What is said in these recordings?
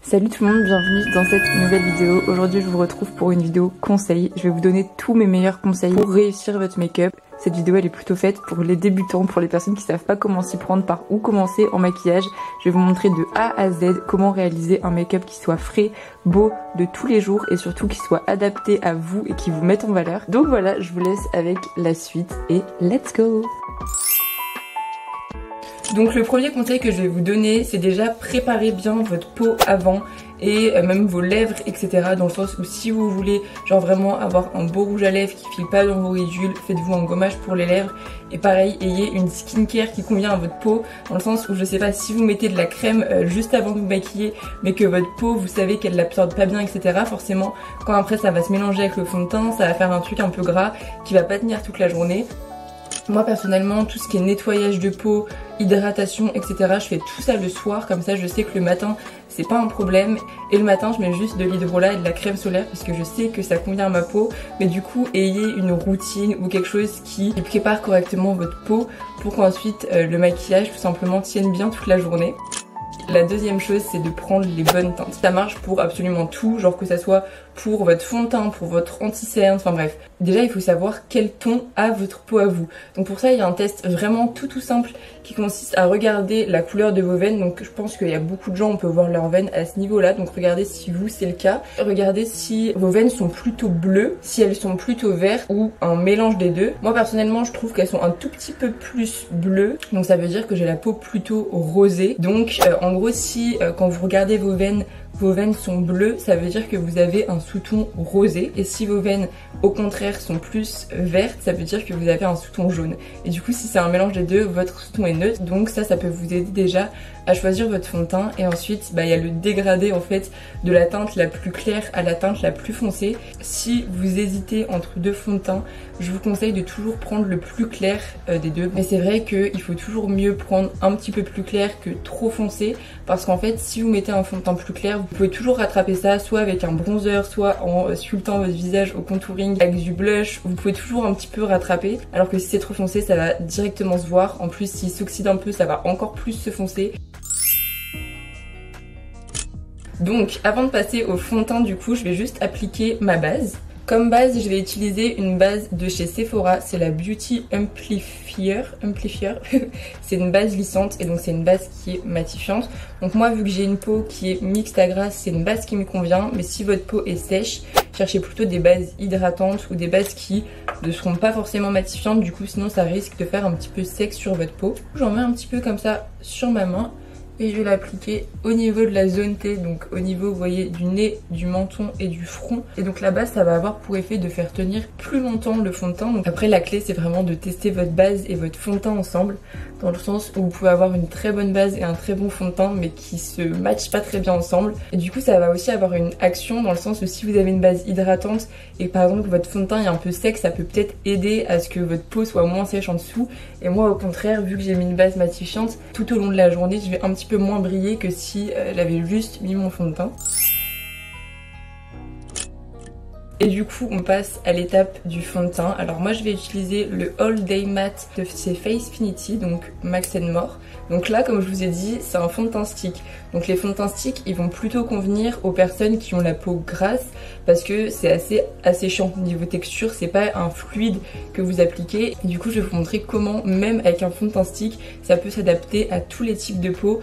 Salut tout le monde, bienvenue dans cette nouvelle vidéo. Aujourd'hui je vous retrouve pour une vidéo conseil. Je vais vous donner tous mes meilleurs conseils pour réussir votre make-up. Cette vidéo elle est plutôt faite pour les débutants, pour les personnes qui savent pas comment s'y prendre, par où commencer en maquillage. Je vais vous montrer de A à Z comment réaliser un make-up qui soit frais, beau, de tous les jours et surtout qui soit adapté à vous et qui vous mette en valeur. Donc voilà, je vous laisse avec la suite et let's go! Donc le premier conseil que je vais vous donner, c'est déjà préparer bien votre peau avant et même vos lèvres, etc. Dans le sens où si vous voulez genre vraiment avoir un beau rouge à lèvres qui file pas dans vos ridules, faites-vous un gommage pour les lèvres. Et pareil, ayez une skincare qui convient à votre peau, dans le sens où je sais pas, si vous mettez de la crème juste avant de vous maquiller, mais que votre peau, vous savez qu'elle l'absorbe pas bien, etc. Forcément, quand après ça va se mélanger avec le fond de teint, ça va faire un truc un peu gras qui va pas tenir toute la journée. Moi personnellement, tout ce qui est nettoyage de peau, hydratation, etc. je fais tout ça le soir, comme ça je sais que le matin c'est pas un problème. Et le matin je mets juste de l'hydrolat et de la crème solaire parce que je sais que ça convient à ma peau. Mais du coup ayez une routine ou quelque chose qui prépare correctement votre peau pour qu'ensuite le maquillage tout simplement tienne bien toute la journée. La deuxième chose, c'est de prendre les bonnes teintes. Ça marche pour absolument tout, genre que ça soit pour votre fond de teint, pour votre anti-cerne, enfin bref. Déjà, il faut savoir quel ton a votre peau à vous. Donc pour ça, il y a un test vraiment tout simple qui consiste à regarder la couleur de vos veines. Donc je pense qu'il y a beaucoup de gens, on peut voir leurs veines à ce niveau-là. Donc regardez si vous, c'est le cas. Regardez si vos veines sont plutôt bleues, si elles sont plutôt vertes ou un mélange des deux. Moi personnellement, je trouve qu'elles sont un tout petit peu plus bleues. Donc ça veut dire que j'ai la peau plutôt rosée. Donc en gros, si quand vous regardez vos veines sont bleues, ça veut dire que vous avez un sous-ton rosé. Et si vos veines, au contraire, sont plus vertes, ça veut dire que vous avez un sous-ton jaune. Et du coup, si c'est un mélange des deux, votre sous-ton est neutre. Donc ça peut vous aider déjà à choisir votre fond de teint. Et ensuite, il y a le dégradé en fait de la teinte la plus claire à la teinte la plus foncée. Si vous hésitez entre deux fonds de teint, je vous conseille de toujours prendre le plus clair des deux. Mais c'est vrai qu'il faut toujours mieux prendre un petit peu plus clair que trop foncé. Parce qu'en fait, si vous mettez un fond de teint plus clair, vous pouvez toujours rattraper ça soit avec un bronzer, soit en sculptant votre visage au contouring avec du blush. Vous pouvez toujours un petit peu rattraper. Alors que si c'est trop foncé, ça va directement se voir. En plus, s'il s'oxyde un peu, ça va encore plus se foncer. Donc avant de passer au fond de teint, du coup je vais juste appliquer ma base. Comme base, je vais utiliser une base de chez Sephora, c'est la Beauty Amplifier. C'est une base lissante et donc c'est une base qui est matifiante. Donc moi, vu que j'ai une peau qui est mixte à grasse, c'est une base qui me convient. Mais si votre peau est sèche, cherchez plutôt des bases hydratantes ou des bases qui ne seront pas forcément matifiantes. Du coup sinon ça risque de faire un petit peu sec sur votre peau. J'en mets un petit peu comme ça sur ma main. Et je vais l'appliquer au niveau de la zone T, donc au niveau, vous voyez, du nez, du menton et du front. Et donc la base, ça va avoir pour effet de faire tenir plus longtemps le fond de teint. Donc après, la clé, c'est vraiment de tester votre base et votre fond de teint ensemble, dans le sens où vous pouvez avoir une très bonne base et un très bon fond de teint, mais qui se matchent pas très bien ensemble. Et du coup, ça va aussi avoir une action, dans le sens où si vous avez une base hydratante et par exemple votre fond de teint est un peu sec, ça peut peut-être aider à ce que votre peau soit moins sèche en dessous. Et moi, au contraire, vu que j'ai mis une base matifiante, tout au long de la journée, je vais un petit peu moins briller que si j'avais juste mis mon fond de teint. Et du coup on passe à l'étape du fond de teint. Alors moi je vais utiliser le All Day Matte de chez Facefinity, donc Max & More. Donc là comme je vous ai dit c'est un fond de teint stick. Donc les fonds de teint stick ils vont plutôt convenir aux personnes qui ont la peau grasse parce que c'est assez chiant niveau texture, c'est pas un fluide que vous appliquez. Et du coup je vais vous montrer comment même avec un fond de teint stick ça peut s'adapter à tous les types de peau.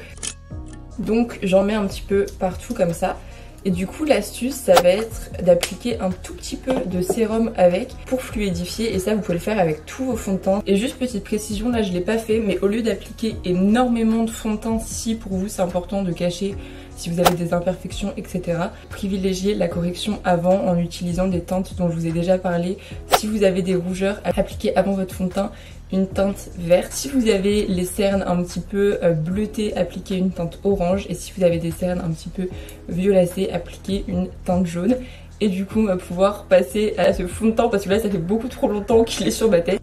Donc j'en mets un petit peu partout comme ça. Et du coup l'astuce ça va être d'appliquer un tout petit peu de sérum avec pour fluidifier, et ça vous pouvez le faire avec tous vos fonds de teint. Et juste petite précision, là je l'ai pas fait, mais au lieu d'appliquer énormément de fond de teint, si pour vous c'est important de cacher si vous avez des imperfections, etc. Privilégiez la correction avant en utilisant des teintes dont je vous ai déjà parlé. Si vous avez des rougeurs, appliquez avant votre fond de teint une teinte verte. Si vous avez les cernes un petit peu bleutées, appliquez une teinte orange. Et si vous avez des cernes un petit peu violacées, appliquez une teinte jaune. Et du coup on va pouvoir passer à ce fond de teint parce que là ça fait beaucoup trop longtemps qu'il est sur ma tête.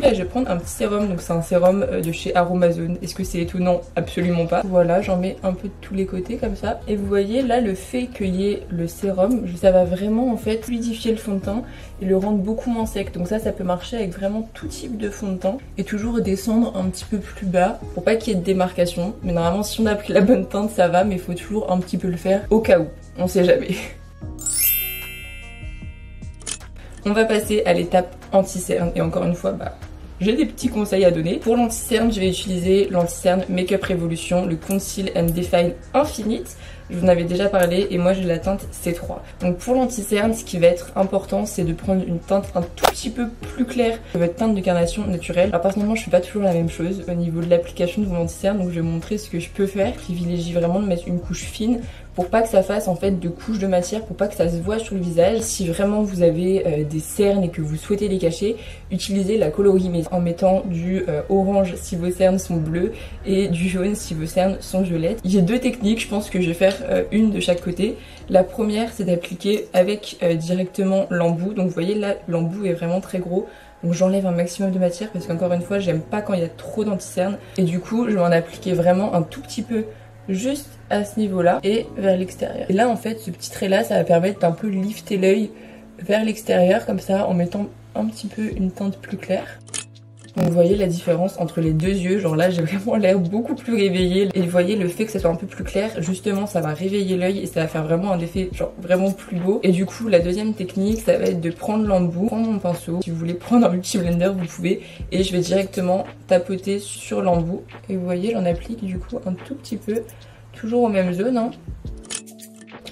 Là je vais prendre un petit sérum, donc c'est un sérum de chez Aromazone. Est-ce que c'est étonnant? Absolument pas. Voilà, j'en mets un peu de tous les côtés comme ça. Et vous voyez là le fait qu'il y ait le sérum, ça va vraiment en fait fluidifier le fond de teint et le rendre beaucoup moins sec. Donc ça peut marcher avec vraiment tout type de fond de teint. Et toujours descendre un petit peu plus bas pour pas qu'il y ait de démarcation. Mais normalement si on a pris la bonne teinte ça va, mais il faut toujours un petit peu le faire au cas où. On sait jamais. On va passer à l'étape anti-cerne et encore une fois j'ai des petits conseils à donner. Pour l'anti-cerne, je vais utiliser l'anti-cerne Makeup Revolution, le Conceal and Define Infinite. Je vous en avais déjà parlé et moi j'ai la teinte C3. Donc pour l'anti-cerne, ce qui va être important, c'est de prendre une teinte un tout petit peu plus claire que votre teinte de carnation naturelle. Alors personnellement, je fais pas toujours la même chose au niveau de l'application de mon anti-cerne, donc je vais vous montrer ce que je peux faire. Je privilégie vraiment de mettre une couche fine pour pas que ça fasse en fait de couches de matière, pour pas que ça se voit sur le visage. Si vraiment vous avez des cernes et que vous souhaitez les cacher, utilisez la colorimétrie en mettant du orange si vos cernes sont bleues et du jaune si vos cernes sont violettes. J'ai deux techniques, je pense que je vais faire une de chaque côté. La première, c'est d'appliquer avec directement l'embout. Donc vous voyez là, l'embout est vraiment très gros. Donc j'enlève un maximum de matière parce qu'encore une fois, j'aime pas quand il y a trop d'anti-cerne. Et du coup, je vais en appliquer vraiment un tout petit peu juste à ce niveau-là et vers l'extérieur. Et là, en fait, ce petit trait-là, ça va permettre d'un peu lifter l'œil vers l'extérieur comme ça en mettant un petit peu une teinte plus claire. Donc vous voyez la différence entre les deux yeux, genre là j'ai vraiment l'air beaucoup plus réveillée et vous voyez le fait que ça soit un peu plus clair, justement ça va réveiller l'œil et ça va faire vraiment un effet genre vraiment plus beau. Et du coup la deuxième technique ça va être de prendre l'embout, prendre mon pinceau, si vous voulez prendre un multi blender vous pouvez, et je vais directement tapoter sur l'embout et vous voyez j'en applique du coup un tout petit peu, toujours aux mêmes zones hein.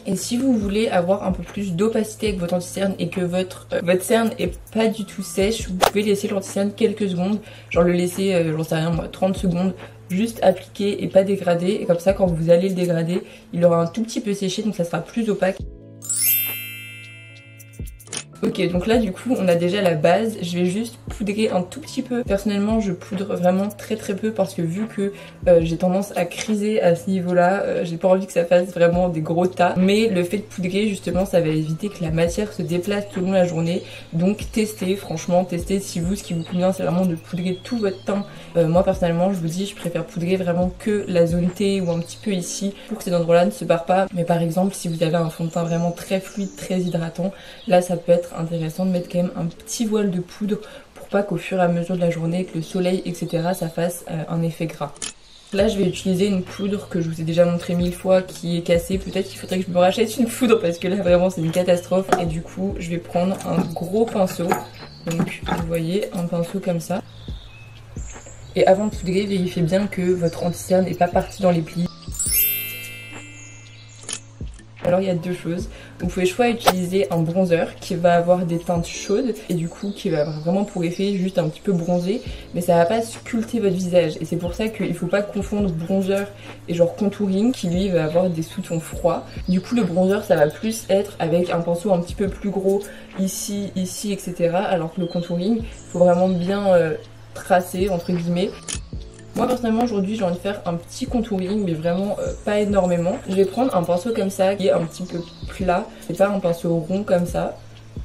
Et si vous voulez avoir un peu plus d'opacité avec votre anti-cerne et que votre cerne est pas du tout sèche, vous pouvez laisser l'anti-cerne quelques secondes, genre le laisser, j'en sais rien moi, 30 secondes, juste appliquer et pas dégrader. Et comme ça quand vous allez le dégrader, il aura un tout petit peu séché donc ça sera plus opaque. Ok, donc là du coup on a déjà la base, je vais juste poudrer un tout petit peu. Personnellement je poudre vraiment très peu parce que vu que j'ai tendance à criser à ce niveau là, j'ai pas envie que ça fasse vraiment des gros tas. Mais le fait de poudrer justement ça va éviter que la matière se déplace tout au long de la journée. Donc testez, franchement testez si vous ce qui vous convient c'est vraiment de poudrer tout votre teint. Moi personnellement je vous dis je préfère poudrer vraiment que la zone T ou un petit peu ici pour que ces endroits là ne se barrent pas. Mais par exemple si vous avez un fond de teint vraiment très fluide, très hydratant, là ça peut être intéressant de mettre quand même un petit voile de poudre pour pas qu'au fur et à mesure de la journée, avec le soleil etc ça fasse un effet gras. Là je vais utiliser une poudre que je vous ai déjà montré 1000 fois qui est cassée, peut-être qu'il faudrait que je me rachète une poudre parce que là vraiment c'est une catastrophe. Et du coup je vais prendre un gros pinceau, donc vous voyez un pinceau comme ça. Et avant de poudrer, vérifiez bien que votre anti-cerne n'est pas parti dans les plis. Alors il y a deux choses, vous pouvez soit utiliser un bronzer qui va avoir des teintes chaudes et du coup qui va avoir vraiment pour effet juste un petit peu bronzer, mais ça va pas sculpter votre visage et c'est pour ça qu'il faut pas confondre bronzer et genre contouring qui lui va avoir des sous-tons froids. Du coup le bronzer ça va plus être avec un pinceau un petit peu plus gros ici, ici etc. Alors que le contouring il faut vraiment bien tracer entre guillemets. Moi personnellement aujourd'hui j'ai envie de faire un petit contouring mais vraiment pas énormément. Je vais prendre un pinceau comme ça qui est un petit peu plat, c'est pas un pinceau rond comme ça.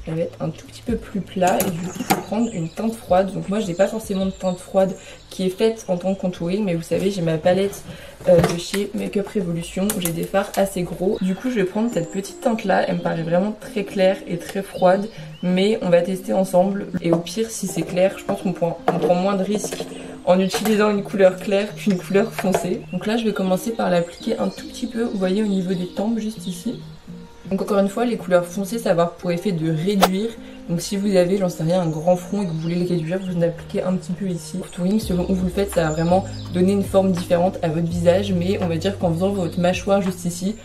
Ça va être un tout petit peu plus plat et du coup je vais prendre une teinte froide. Donc moi j'ai pas forcément de teinte froide qui est faite en tant que contouring, mais vous savez j'ai ma palette de chez Makeup Revolution où j'ai des fards assez gros. Du coup je vais prendre cette petite teinte là, elle me paraît vraiment très claire et très froide, mais on va tester ensemble et au pire si c'est clair je pense qu'on prend moins de risques en utilisant une couleur claire qu'une couleur foncée. Donc là je vais commencer par l'appliquer un tout petit peu, vous voyez au niveau des tempes juste ici. Donc encore une fois les couleurs foncées ça va avoir pour effet de réduire. Donc si vous avez j'en sais rien un grand front et que vous voulez le réduire, vous en appliquez un petit peu ici. Le contouring selon où vous le faites ça va vraiment donner une forme différente à votre visage, mais on va dire qu'en faisant votre mâchoire juste ici,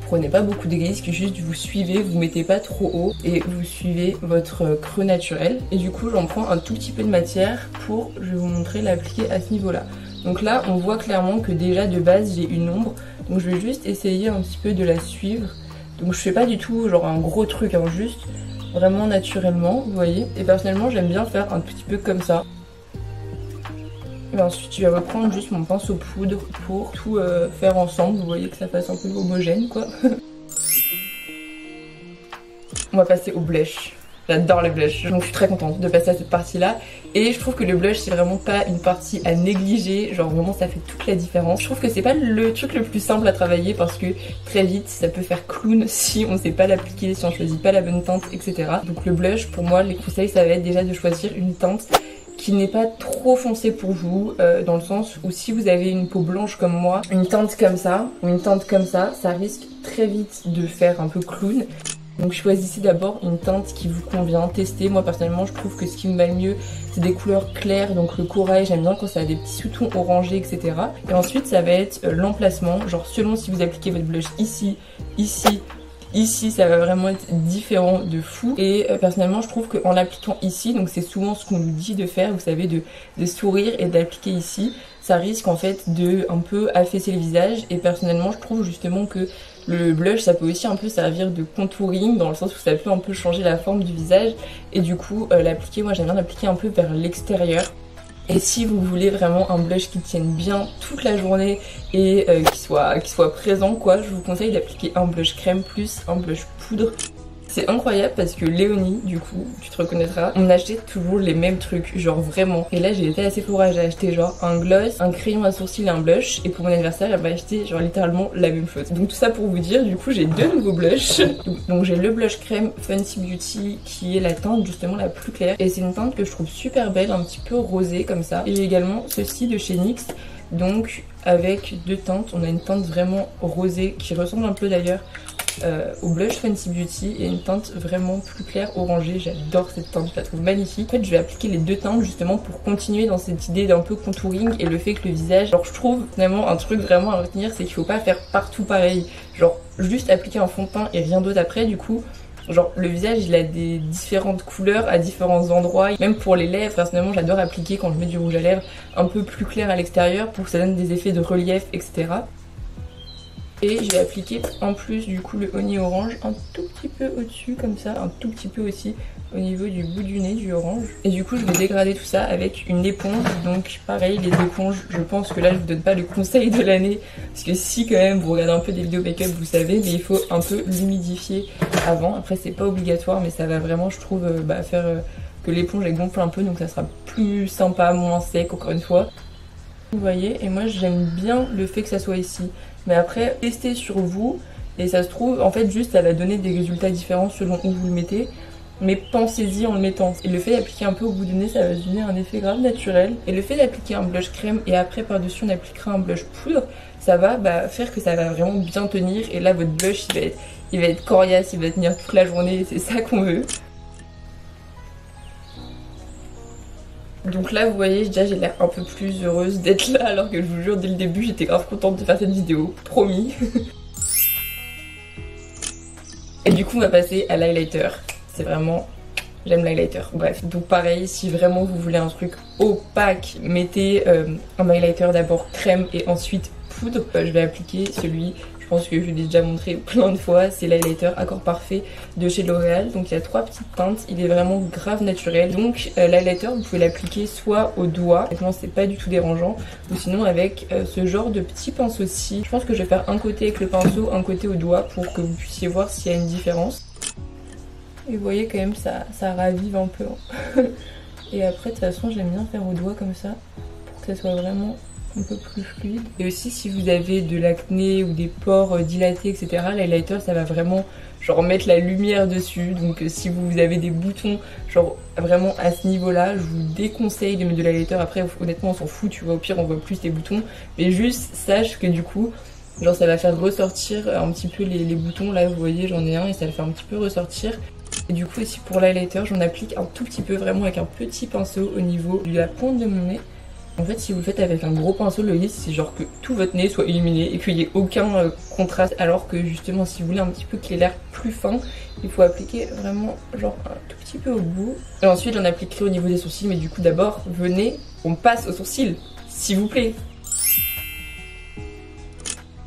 prenez pas beaucoup de risques, juste vous suivez, vous mettez pas trop haut et vous suivez votre creux naturel. Et du coup j'en prends un tout petit peu de matière pour, je vais vous montrer, l'appliquer à ce niveau là. Donc là on voit clairement que déjà de base j'ai une ombre, donc je vais juste essayer un petit peu de la suivre. Donc je fais pas du tout genre un gros truc, hein, juste vraiment naturellement, vous voyez. Et personnellement j'aime bien faire un petit peu comme ça. Et ensuite je vais reprendre juste mon pinceau poudre pour tout faire ensemble, vous voyez que ça fasse un peu homogène quoi. On va passer au blush. J'adore le blush, donc je suis très contente de passer à cette partie là. Et je trouve que le blush c'est vraiment pas une partie à négliger, genre vraiment ça fait toute la différence. Je trouve que c'est pas le truc le plus simple à travailler parce que très vite ça peut faire clown si on sait pas l'appliquer, si on choisit pas la bonne teinte, etc. Donc le blush pour moi les conseils ça va être déjà de choisir une teinte qui n'est pas trop foncée pour vous, dans le sens où si vous avez une peau blanche comme moi, une teinte comme ça ou une teinte comme ça risque très vite de faire un peu clown. Donc choisissez d'abord une teinte qui vous convient, testez. Moi personnellement je trouve que ce qui me va le mieux c'est des couleurs claires, donc le corail j'aime bien quand ça a des petits sous-tons orangés, etc. Et ensuite ça va être l'emplacement, genre selon si vous appliquez votre blush ici, ici ça va vraiment être différent de fou. Et personnellement je trouve qu'en l'appliquant ici, donc c'est souvent ce qu'on nous dit de faire, vous savez, de sourire et d'appliquer ici, ça risque en fait de un peu affaisser le visage. Et personnellement je trouve justement que le blush ça peut aussi un peu servir de contouring, dans le sens où ça peut un peu changer la forme du visage. Et du coup l'appliquer, moi j'aime bien l'appliquer un peu vers l'extérieur. Et si vous voulez vraiment un blush qui tienne bien toute la journée et qui soit présent quoi, je vous conseille d'appliquer un blush crème plus un blush poudre. C'est incroyable parce que Léonie, du coup, tu te reconnaîtras, on achetait toujours les mêmes trucs, genre vraiment. Et là j'ai été assez Sephora, j'ai acheté genre un gloss, un crayon à sourcils et un blush. Et pour mon anniversaire, elle m'a acheté genre littéralement la même chose. Donc tout ça pour vous dire, du coup j'ai deux nouveaux blushs. Donc j'ai le blush crème Fenty Beauty qui est la teinte justement la plus claire. Et c'est une teinte que je trouve super belle, un petit peu rosée comme ça. Et j'ai également ceci de chez NYX. Donc avec deux teintes, on a une teinte vraiment rosée qui ressemble un peu d'ailleurs au blush Fenty Beauty et une teinte vraiment plus claire orangée. J'adore cette teinte, je la trouve magnifique. En fait je vais appliquer les deux teintes justement pour continuer dans cette idée d'un peu contouring et le fait que le visage, genre je trouve vraiment un truc vraiment à retenir, c'est qu'il faut pas faire partout pareil, genre juste appliquer un fond de teint et rien d'autre après. Du coup genre le visage il a des différentes couleurs à différents endroits. Même pour les lèvres, personnellement j'adore appliquer quand je mets du rouge à lèvres un peu plus clair à l'extérieur pour que ça donne des effets de relief, etc. Et je vais appliquer en plus du coup le honey orange un tout petit peu au-dessus comme ça, un tout petit peu aussi au niveau du bout du nez du orange. Et du coup je vais dégrader tout ça avec une éponge. Donc pareil, les éponges, je pense que là je vous donne pas le conseil de l'année, parce que si quand même vous regardez un peu des vidéos make-up vous savez, mais il faut un peu l'humidifier avant. Après c'est pas obligatoire mais ça va vraiment je trouve faire que l'éponge elle gonfle un peu, donc ça sera plus sympa, moins sec encore une fois. Vous voyez, et moi j'aime bien le fait que ça soit ici. Mais après, testez sur vous, et ça se trouve, en fait juste ça va donner des résultats différents selon où vous le mettez. Mais pensez-y en le mettant. Et le fait d'appliquer un peu au bout du nez, ça va donner un effet grave naturel. Et le fait d'appliquer un blush crème et après par-dessus on appliquera un blush poudre, ça va faire que ça va vraiment bien tenir. Et là votre blush il va être coriace, il va tenir toute la journée, et c'est ça qu'on veut. Donc là vous voyez déjà j'ai l'air un peu plus heureuse d'être là, alors que je vous jure dès le début j'étais grave contente de faire cette vidéo, promis. Et du coup on va passer à l'highlighter. C'est vraiment... j'aime l'highlighter. Bref, donc pareil, si vraiment vous voulez un truc opaque, mettez un highlighter d'abord crème et ensuite poudre. Je vais appliquer celui... je pense que je l'ai déjà montré plein de fois, c'est l'highlighter Accord Parfait de chez L'Oréal. Donc il y a trois petites teintes, il est vraiment grave naturel. Donc l'highlighter vous pouvez l'appliquer soit au doigt, honnêtement c'est pas du tout dérangeant, ou sinon avec ce genre de petit pinceau-ci. Je pense que je vais faire un côté avec le pinceau, un côté au doigt pour que vous puissiez voir s'il y a une différence. Et vous voyez quand même ça ravive un peu. Et après de toute façon j'aime bien faire au doigt comme ça, pour que ça soit vraiment un peu plus fluide. Et aussi si vous avez de l'acné ou des pores dilatés etc, l'highlighter ça va vraiment genre mettre la lumière dessus. Donc si vous avez des boutons genre vraiment à ce niveau là, je vous déconseille de mettre de l'highlighter. Après honnêtement on s'en fout, tu vois, au pire on voit plus les boutons, mais juste sache que du coup genre ça va faire ressortir un petit peu les boutons. Là vous voyez j'en ai un et ça le fait un petit peu ressortir. Et du coup aussi pour l'highlighter j'en applique un tout petit peu, vraiment avec un petit pinceau au niveau de la pointe de mon nez. En fait si vous le faites avec un gros pinceau, le risque c'est genre que tout votre nez soit illuminé et qu'il n'y ait aucun contraste, alors que justement si vous voulez un petit peu qu'il ait l'air plus fin, il faut appliquer vraiment genre un tout petit peu au bout. Et ensuite j'en appliquerai au niveau des sourcils, mais du coup d'abord venez, on passe aux sourcils, s'il vous plaît.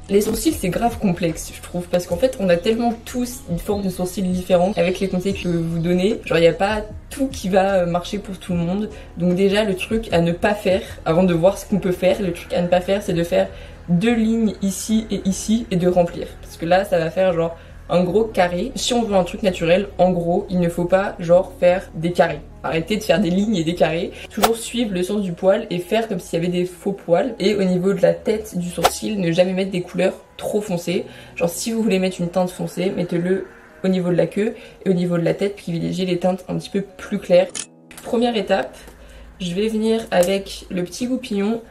Les sourcils c'est grave complexe je trouve, parce qu'en fait on a tellement tous une forme de sourcils différente. Avec les conseils que je vais vous donner, genre il n'y a pas tout qui va marcher pour tout le monde. Donc déjà le truc à ne pas faire, avant de voir ce qu'on peut faire, le truc à ne pas faire c'est de faire deux lignes ici et de remplir. Parce que là ça va faire genre un gros carré. Si on veut un truc naturel, en gros, il ne faut pas genre faire des carrés. Arrêtez de faire des lignes et des carrés. Toujours suivre le sens du poil et faire comme s'il y avait des faux poils. Et au niveau de la tête, du sourcil, ne jamais mettre des couleurs trop foncées. Genre si vous voulez mettre une teinte foncée, mettez-le au niveau de la queue et au niveau de la tête, privilégiez les teintes un petit peu plus claires. Première étape, je vais venir avec le petit goupillon,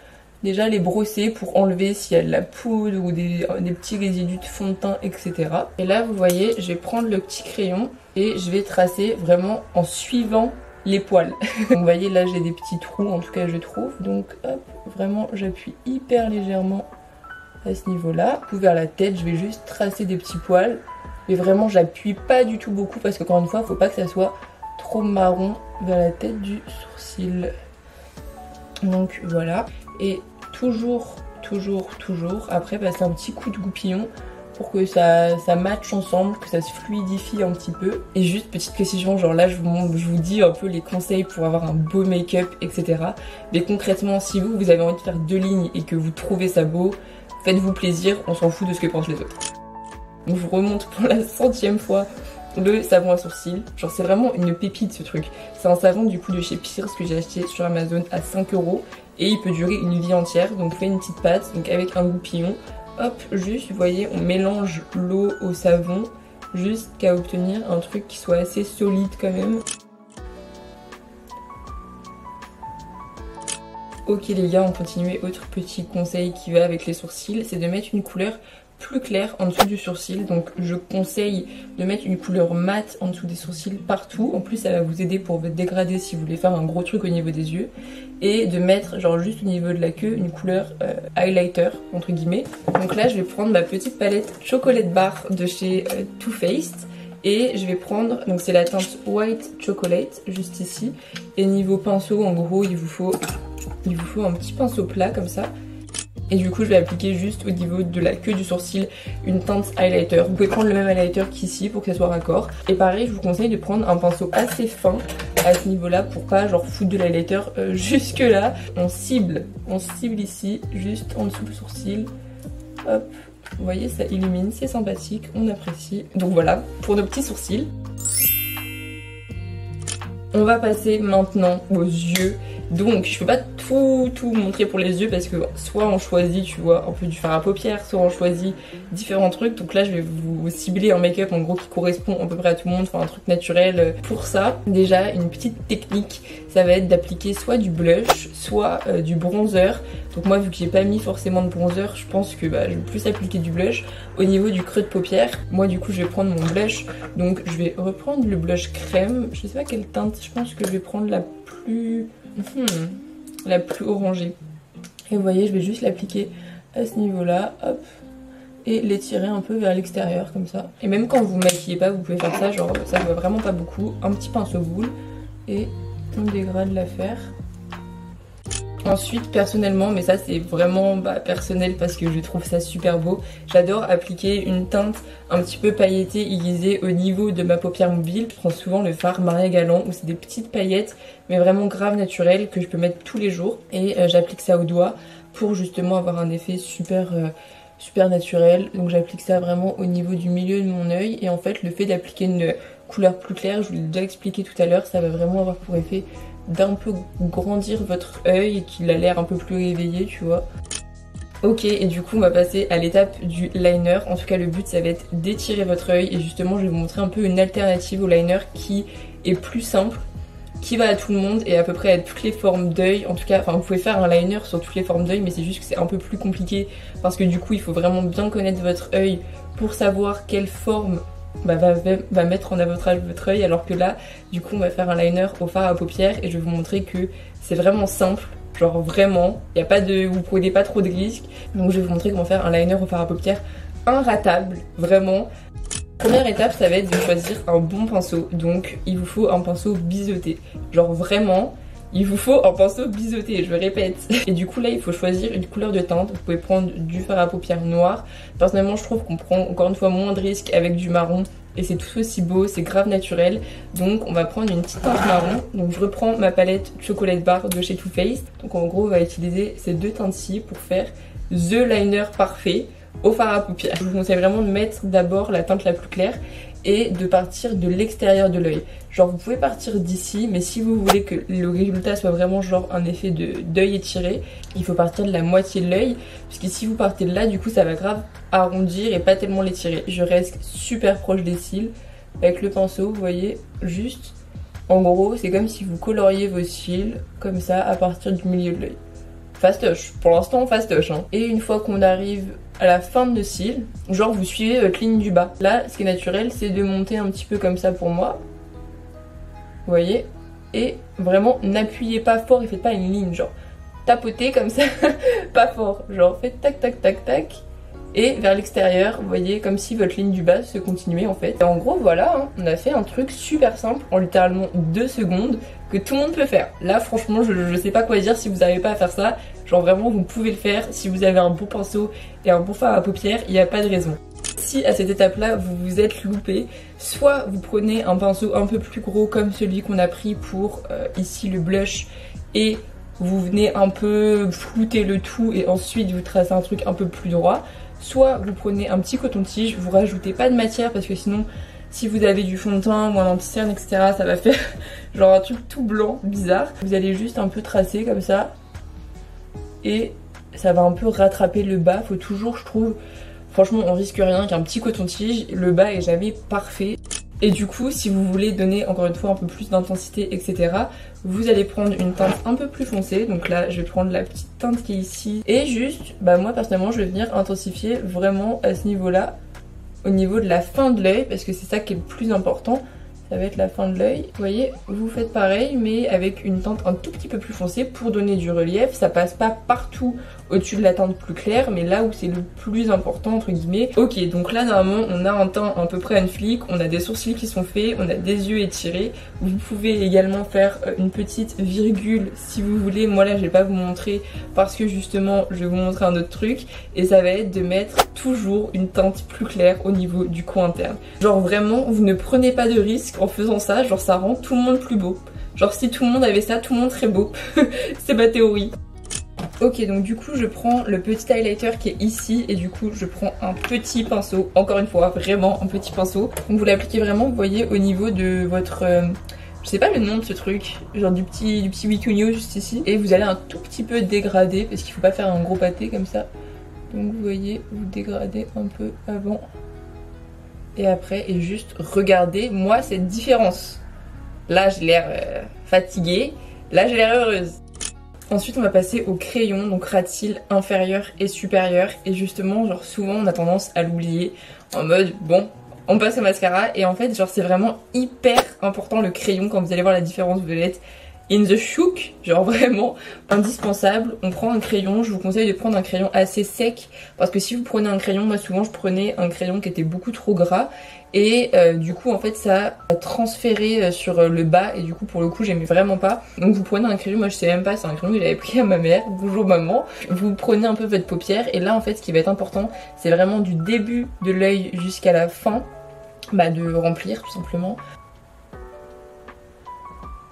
déjà les brosser pour enlever s'il y a de la poudre ou des petits résidus de fond de teint, etc. Et là vous voyez, je vais prendre le petit crayon et je vais tracer vraiment en suivant les poils. Donc vous voyez là j'ai des petits trous, en tout cas je trouve, donc hop, vraiment j'appuie hyper légèrement à ce niveau là. Vers la tête je vais juste tracer des petits poils, mais vraiment j'appuie pas du tout beaucoup parce qu'encore une fois faut pas que ça soit trop marron vers la tête du sourcil. Donc voilà, et toujours après passer un petit coup de goupillon pour que ça matche ensemble, que ça se fluidifie un petit peu. Et juste petite précision, genre là je vous dis un peu les conseils pour avoir un beau make-up, etc. Mais concrètement, si vous avez envie de faire 2 lignes et que vous trouvez ça beau, faites-vous plaisir, on s'en fout de ce que pensent les autres. Donc je vous remonte pour la 100e fois le savon à sourcils. Genre c'est vraiment une pépite ce truc. C'est un savon du coup de chez Pierce que j'ai acheté sur Amazon à 5 € et il peut durer une vie entière. Donc faites une petite pâte, donc avec un goupillon. Hop, juste, vous voyez, on mélange l'eau au savon jusqu'à obtenir un truc qui soit assez solide quand même. Ok les gars, on continue. Autre petit conseil qui va avec les sourcils, c'est de mettre une couleur plus clair en dessous du sourcil. Donc je conseille de mettre une couleur mate en dessous des sourcils partout. En plus ça va vous aider pour votre dégradé si vous voulez faire un gros truc au niveau des yeux. Et de mettre genre juste au niveau de la queue une couleur highlighter entre guillemets. Donc là je vais prendre ma petite palette Chocolate Bar de chez Too Faced. Et je vais prendre, donc c'est la teinte White Chocolate juste ici. Et niveau pinceau en gros il vous faut un petit pinceau plat comme ça. Et du coup je vais appliquer juste au niveau de la queue du sourcil une teinte highlighter. Vous pouvez prendre le même highlighter qu'ici pour que ça soit raccord. Et pareil je vous conseille de prendre un pinceau assez fin à ce niveau là pour pas genre foutre de l'highlighter jusque là. On cible ici juste en dessous du sourcil. Hop, vous voyez ça illumine, c'est sympathique, on apprécie. Donc voilà pour nos petits sourcils. On va passer maintenant aux yeux. Donc je peux pas tout montrer pour les yeux parce que soit on choisit, tu vois, un peu du fard à paupières, soit on choisit différents trucs. Donc là je vais vous cibler un make-up en gros qui correspond à peu près à tout le monde, enfin un truc naturel. Pour ça, déjà une petite technique, ça va être d'appliquer soit du blush, soit du bronzer. Donc moi vu que j'ai pas mis forcément de bronzer, je pense que je vais plus appliquer du blush. Au niveau du creux de paupière, moi du coup je vais prendre mon blush. Donc je vais reprendre le blush crème, je sais pas quelle teinte, je pense que je vais prendre la plus orangée. Et vous voyez je vais juste l'appliquer à ce niveau là, hop, et l'étirer un peu vers l'extérieur comme ça. Et même quand vous maquillez pas vous pouvez faire ça, genre ça ne va vraiment pas beaucoup. Un petit pinceau boule et on dégrade l'affaire. Ensuite personnellement, mais ça c'est vraiment personnel parce que je trouve ça super beau, j'adore appliquer une teinte un petit peu pailletée aiguisée au niveau de ma paupière mobile. Je prends souvent le fard Maria Galant où c'est des petites paillettes mais vraiment grave naturelles que je peux mettre tous les jours. Et j'applique ça au doigt pour justement avoir un effet super naturel. Donc j'applique ça vraiment au niveau du milieu de mon œil. Et en fait le fait d'appliquer une couleur plus claire, je vous l'ai déjà expliqué tout à l'heure, ça va vraiment avoir pour effet d'un peu grandir votre œil et qu'il a l'air un peu plus réveillé, tu vois. Ok, et du coup on va passer à l'étape du liner. En tout cas le but ça va être d'étirer votre œil et justement je vais vous montrer un peu une alternative au liner qui est plus simple, qui va à tout le monde et à peu près à toutes les formes d'œil. En tout cas, vous pouvez faire un liner sur toutes les formes d'œil mais c'est juste que c'est un peu plus compliqué parce que du coup il faut vraiment bien connaître votre œil pour savoir quelle forme va mettre en avantage votre œil, alors que là du coup on va faire un liner au fard à paupières et je vais vous montrer que c'est vraiment simple, genre vraiment y a pas de, vous prenez pas trop de risques. Donc je vais vous montrer comment faire un liner au fard à paupières inratable, vraiment. Première étape ça va être de choisir un bon pinceau, donc il vous faut un pinceau biseauté, genre vraiment il vous faut un pinceau biseauté, je répète. Et du coup là il faut choisir une couleur de teinte. Vous pouvez prendre du fard à paupières noir. Personnellement je trouve qu'on prend encore une fois moins de risques avec du marron et c'est tout aussi beau, c'est grave naturel. Donc on va prendre une petite teinte marron. Donc je reprends ma palette Chocolate Bar de chez Too Faced. Donc en gros on va utiliser ces deux teintes-ci pour faire the liner parfait. au fard à paupières. Je vous conseille vraiment de mettre d'abord la teinte la plus claire et de partir de l'extérieur de l'œil. Genre vous pouvez partir d'ici, mais si vous voulez que le résultat soit vraiment genre un effet d'œil étiré, il faut partir de la moitié de l'œil, puisque si vous partez de là, du coup ça va grave arrondir et pas tellement l'étirer. Je reste super proche des cils avec le pinceau, vous voyez, juste en gros c'est comme si vous coloriez vos cils comme ça à partir du milieu de l'œil. Fastoche, pour l'instant fastoche hein. Et une fois qu'on arrive à la fin de nos cils, genre vous suivez votre ligne du bas. Là ce qui est naturel c'est de monter un petit peu comme ça pour moi, vous voyez, et vraiment n'appuyez pas fort et faites pas une ligne, genre tapotez comme ça, pas fort, genre faites tac tac tac tac et vers l'extérieur, vous voyez, comme si votre ligne du bas se continuait en fait. Et en gros voilà, hein, on a fait un truc super simple en littéralement 2 secondes que tout le monde peut faire. Là franchement je sais pas quoi dire si vous n'arrivez pas à faire ça, genre vraiment vous pouvez le faire si vous avez un bon pinceau et un bon fard à paupières, il n'y a pas de raison. Si à cette étape là vous vous êtes loupé, soit vous prenez un pinceau un peu plus gros comme celui qu'on a pris pour ici le blush et vous venez un peu flouter le tout et ensuite vous tracez un truc un peu plus droit, soit vous prenez un petit coton-tige, vous rajoutez pas de matière parce que sinon si vous avez du fond de teint ou un anti-cerne etc ça va faire genre un truc tout blanc bizarre. Vous allez juste un peu tracer comme ça et ça va un peu rattraper le bas. Faut toujours, je trouve, franchement on risque rien qu'un petit coton-tige, le bas est jamais parfait. Et du coup si vous voulez donner encore une fois un peu plus d'intensité etc, vous allez prendre une teinte un peu plus foncée. Donc là je vais prendre la petite teinte qui est ici et juste, bah moi personnellement je vais venir intensifier vraiment à ce niveau là, au niveau de la fin de l'œil, parce que c'est ça qui est le plus important. Ça va être la fin de l'œil. Vous voyez, vous faites pareil mais avec une teinte un tout petit peu plus foncée pour donner du relief. Ça passe pas partout au-dessus de la teinte plus claire, mais là où c'est le plus important entre guillemets. Ok, donc là normalement on a un teint à peu près à une flic, on a des sourcils qui sont faits, on a des yeux étirés. Vous pouvez également faire une petite virgule si vous voulez. Moi là je vais pas vous montrer parce que justement je vais vous montrer un autre truc, et ça va être de mettre toujours une teinte plus claire au niveau du coin interne. Genre vraiment vous ne prenez pas de risque en faisant ça, genre ça rend tout le monde plus beau. Genre si tout le monde avait ça, tout le monde serait beau. C'est ma théorie. Ok, donc du coup je prends le petit highlighter qui est ici et du coup je prends un petit pinceau, encore une fois vraiment un petit pinceau. Donc vous l'appliquez vraiment, vous voyez, au niveau de votre... je sais pas le nom de ce truc, genre du petit bitunio juste ici. Et vous allez un tout petit peu dégrader parce qu'il faut pas faire un gros pâté comme ça. Donc vous voyez, vous dégradez un peu avant et après et juste regardez moi cette différence. Là j'ai l'air fatiguée, là j'ai l'air heureuse. Ensuite on va passer au crayon, donc ras de cils inférieur et supérieur, et justement genre souvent on a tendance à l'oublier en mode bon on passe au mascara, et en fait genre c'est vraiment hyper important le crayon. Quand vous allez voir la différence vous allez être in the shook, genre vraiment indispensable. On prend un crayon, je vous conseille de prendre un crayon assez sec parce que si vous prenez un crayon, moi souvent je prenais un crayon qui était beaucoup trop gras et du coup en fait ça a transféré sur le bas et du coup pour le coup j'aimais vraiment pas. Donc vous prenez un crayon, moi je sais même pas, c'est un crayon que j'avais pris à ma mère, bonjour maman. Vous prenez un peu votre paupière et là en fait ce qui va être important c'est vraiment du début de l'œil jusqu'à la fin, bah de remplir tout simplement.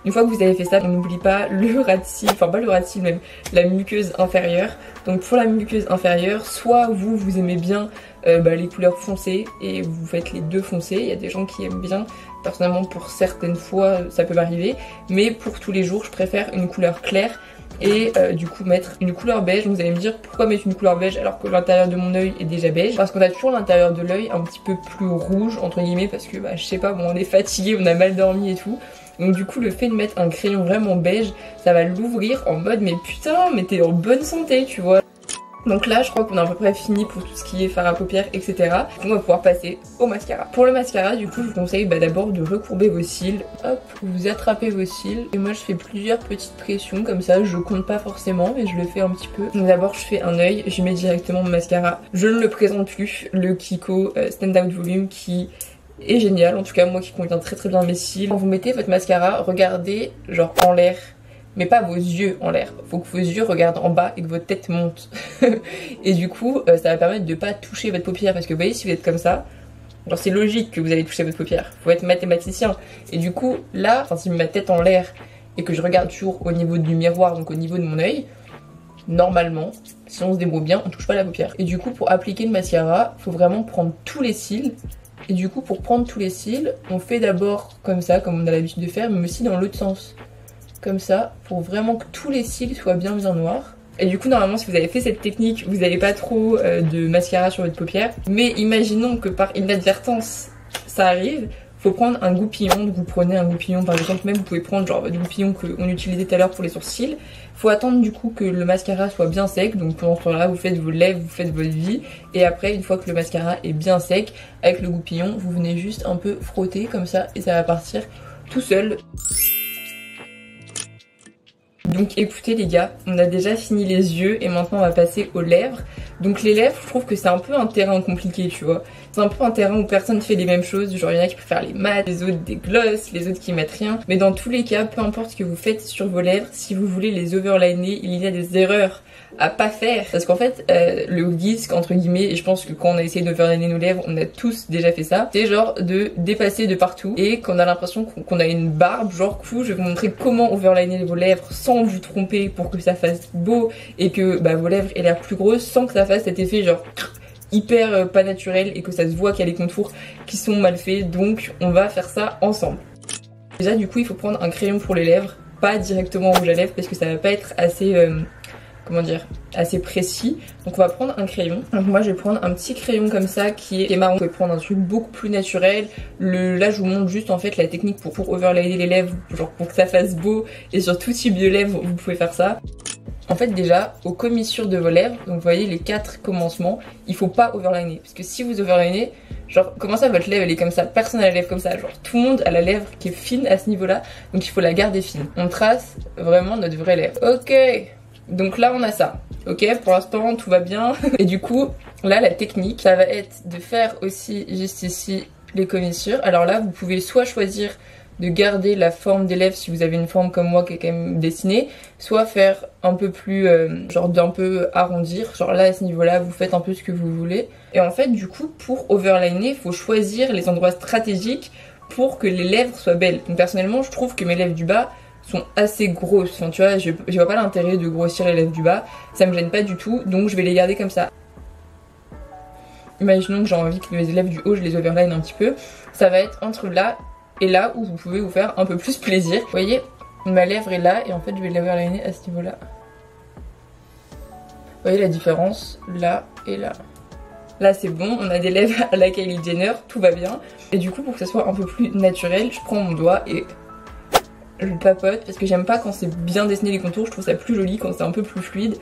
Une fois que vous avez fait ça, on n'oublie pas le ras de cils, enfin pas le ras de cils même, la muqueuse inférieure. Donc pour la muqueuse inférieure, soit vous aimez bien les couleurs foncées et vous faites les deux foncés. Il y a des gens qui aiment bien, personnellement pour certaines fois ça peut m'arriver. Mais pour tous les jours je préfère une couleur claire et du coup mettre une couleur beige. Vous allez me dire pourquoi mettre une couleur beige alors que l'intérieur de mon œil est déjà beige? Parce qu'on a toujours l'intérieur de l'œil un petit peu plus rouge entre guillemets parce que bah, je sais pas, bon on est fatigué, on a mal dormi et tout. Donc du coup le fait de mettre un crayon vraiment beige, ça va l'ouvrir en mode mais putain mais t'es en bonne santé tu vois. Donc là je crois qu'on a à peu près fini pour tout ce qui est fard à paupières etc. On va pouvoir passer au mascara. Pour le mascara du coup je vous conseille d'abord de recourber vos cils. Hop, vous attrapez vos cils. Et moi je fais plusieurs petites pressions comme ça, je compte pas forcément mais je le fais un petit peu. Donc d'abord je fais un œil, je mets directement mon mascara. Je ne le présente plus, le Kiko Stand Out Volume qui est génial, en tout cas moi qui convient très très bien à mes cils. Quand vous mettez votre mascara, regardez genre en l'air, mais pas vos yeux en l'air. Faut que vos yeux regardent en bas et que votre tête monte. Et du coup ça va permettre de pas toucher votre paupière parce que vous voyez si vous êtes comme ça, genre c'est logique que vous allez toucher votre paupière, faut être mathématicien. Et du coup là, enfin si je mets ma tête en l'air et que je regarde toujours au niveau du miroir, donc au niveau de mon œil, normalement. Si on se débrouille bien, on touche pas la paupière. Et du coup, pour appliquer le mascara, faut vraiment prendre tous les cils. Et du coup, pour prendre tous les cils, on fait d'abord comme ça, comme on a l'habitude de faire, mais aussi dans l'autre sens. Comme ça, pour vraiment que tous les cils soient bien noirs. Et du coup, normalement, si vous avez fait cette technique, vous n'avez pas trop de mascara sur votre paupière. Mais imaginons que par inadvertance, ça arrive. Faut prendre un goupillon, donc vous prenez un goupillon par exemple, même vous pouvez prendre genre votre goupillon qu'on utilisait tout à l'heure pour les sourcils. Faut attendre du coup que le mascara soit bien sec, donc pendant ce temps-là vous faites vos lèvres, vous faites votre vie, et après une fois que le mascara est bien sec, avec le goupillon, vous venez juste un peu frotter comme ça et ça va partir tout seul. Donc écoutez les gars, on a déjà fini les yeux et maintenant on va passer aux lèvres. Donc les lèvres, je trouve que c'est un peu un terrain compliqué, tu vois. C'est un peu un terrain où personne fait les mêmes choses, genre il y en a qui peuvent faire les mat, les autres des gloss, les autres qui mettent rien. Mais dans tous les cas, peu importe ce que vous faites sur vos lèvres, si vous voulez les overliner, il y a des erreurs à pas faire. Parce qu'en fait, le risque entre guillemets, et je pense que quand on a essayé d'overliner nos lèvres, on a tous déjà fait ça, c'est genre de dépasser de partout et qu'on a l'impression qu'on a une barbe, genre coup, je vais vous montrer comment overliner vos lèvres sans vous tromper pour que ça fasse beau et que bah, vos lèvres aient l'air plus grosses sans que ça fasse cet effet genre hyper pas naturel et que ça se voit qu'il y a les contours qui sont mal faits. Donc on va faire ça ensemble. Déjà du coup il faut prendre un crayon pour les lèvres, pas directement rouge à lèvres parce que ça va pas être assez comment dire, assez précis. Donc on va prendre un crayon. Donc moi je vais prendre un petit crayon comme ça qui est marron. Vous pouvez prendre un truc beaucoup plus naturel. Là je vous montre juste en fait la technique pour overliner les lèvres, genre pour que ça fasse beau, et sur tout type de lèvres vous pouvez faire ça. En fait déjà aux commissures de vos lèvres, donc vous voyez les 4 commencements, il faut pas overliner. Parce que si vous overlinez, genre comment ça votre lèvre elle est comme ça, personne a la lèvre comme ça, genre tout le monde a la lèvre qui est fine à ce niveau là, donc il faut la garder fine. On trace vraiment notre vraie lèvre. Ok, donc là on a ça, ok, pour l'instant tout va bien. Et du coup là la technique ça va être de faire aussi juste ici les commissures. Alors là vous pouvez soit choisir de garder la forme des lèvres si vous avez une forme comme moi qui est quand même dessinée, soit faire un peu plus genre d'un peu arrondir, genre là à ce niveau là vous faites un peu ce que vous voulez. Et en fait du coup pour overliner il faut choisir les endroits stratégiques pour que les lèvres soient belles. Donc personnellement je trouve que mes lèvres du bas sont assez grosses, enfin tu vois je vois pas l'intérêt de grossir les lèvres du bas, ça me gêne pas du tout, donc je vais les garder comme ça. Imaginons que j'ai envie que mes lèvres du haut je les overline un petit peu, ça va être entre là et là où vous pouvez vous faire un peu plus plaisir. Vous voyez, ma lèvre est là et en fait je vais l'overliner à ce niveau là. Vous voyez la différence là et là. Là c'est bon, on a des lèvres à la Kylie Jenner, tout va bien. Et du coup pour que ça soit un peu plus naturel, je prends mon doigt et je papote parce que j'aime pas quand c'est bien dessiné les contours, je trouve ça plus joli quand c'est un peu plus fluide.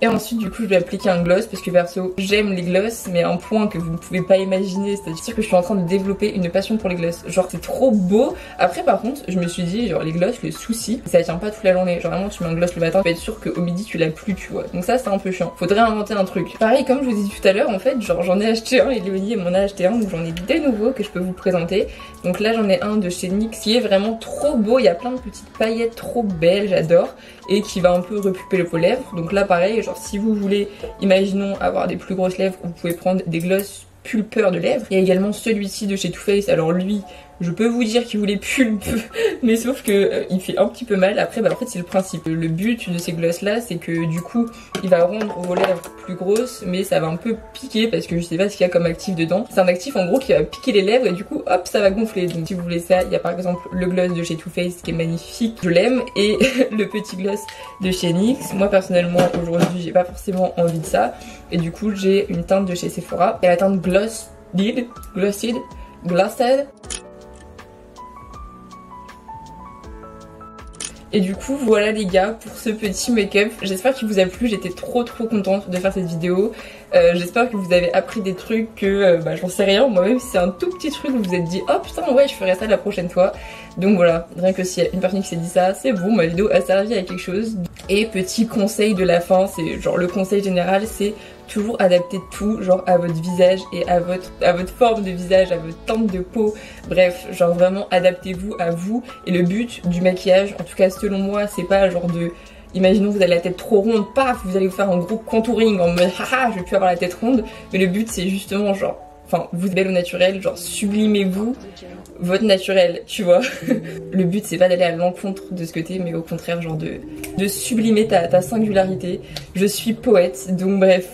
Et ensuite du coup je vais appliquer un gloss parce que perso j'aime les gloss mais à un point que vous ne pouvez pas imaginer, c'est-à-dire que je suis en train de développer une passion pour les gloss, genre c'est trop beau. Après par contre je me suis dit genre les gloss, le souci ça tient pas toute la journée, genre vraiment tu mets un gloss le matin tu peux être sûr qu'au midi tu l'as plus, tu vois, donc ça c'est un peu chiant, faudrait inventer un truc. Pareil comme je vous ai dit tout à l'heure en fait, genre j'en ai acheté un et Léonie m'en a acheté un, donc j'en ai des nouveaux que je peux vous présenter. Donc là j'en ai un de chez NYX qui est vraiment trop beau, il y a plein de petites paillettes trop belles, j'adore, et qui va un peu repuper le peau lèvres. Donc là pareil, genre si vous voulez, imaginons avoir des plus grosses lèvres, vous pouvez prendre des gloss pulpeurs de lèvres. Il y a également celui-ci de chez Too Faced, alors lui je peux vous dire qu'il voulait pulpe mais sauf que il fait un petit peu mal. Après bah en fait c'est le principe, le but de ces gloss là c'est que du coup il va rendre vos lèvres plus grosses mais ça va un peu piquer parce que je sais pas ce qu'il y a comme actif dedans. C'est un actif en gros qui va piquer les lèvres et du coup hop ça va gonfler. Donc si vous voulez ça, il y a par exemple le gloss de chez Too Faced qui est magnifique, je l'aime, et le petit gloss de chez NYX. Moi personnellement aujourd'hui j'ai pas forcément envie de ça et du coup j'ai une teinte de chez Sephora et la teinte Glossed. Et du coup voilà les gars pour ce petit make-up, j'espère qu'il vous a plu, j'étais trop contente de faire cette vidéo. J'espère que vous avez appris des trucs que bah j'en sais rien, moi-même c'est un tout petit truc où vous vous êtes dit oh putain ouais je ferai ça la prochaine fois. Donc voilà, rien que s'il y a une personne qui s'est dit ça, c'est bon, ma vidéo a servi à quelque chose. Et petit conseil de la fin, c'est genre le conseil général, c'est toujours adapter tout genre à votre visage et à votre forme de visage, à votre teinte de peau, bref genre vraiment adaptez-vous à vous. Et le but du maquillage, en tout cas selon moi, c'est pas genre de, imaginons vous avez la tête trop ronde, paf vous allez vous faire un gros contouring en mode haha je vais plus avoir la tête ronde, mais le but c'est justement genre enfin vous êtes belle au naturel, genre sublimez-vous votre naturel, tu vois. Le but c'est pas d'aller à l'encontre de ce que t'es, mais au contraire genre de sublimer ta singularité. Je suis poète, donc bref.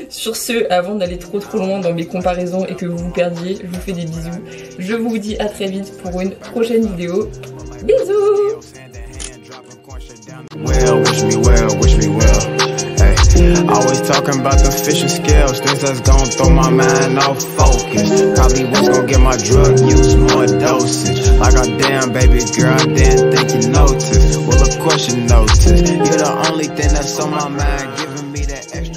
Sur ce, avant d'aller trop loin dans mes comparaisons et que vous vous perdiez, je vous fais des bisous. Je vous dis à très vite pour une prochaine vidéo. Bisous. Wish me well. Hey, always talking about the fish and scales, things that's gon' throw my mind off focus. Probably what's gon' get my drug use more dosage. Like a damn baby girl, I didn't think you noticed. Well, of course you noticed. You're the only thing that's on my mind, giving me that extra.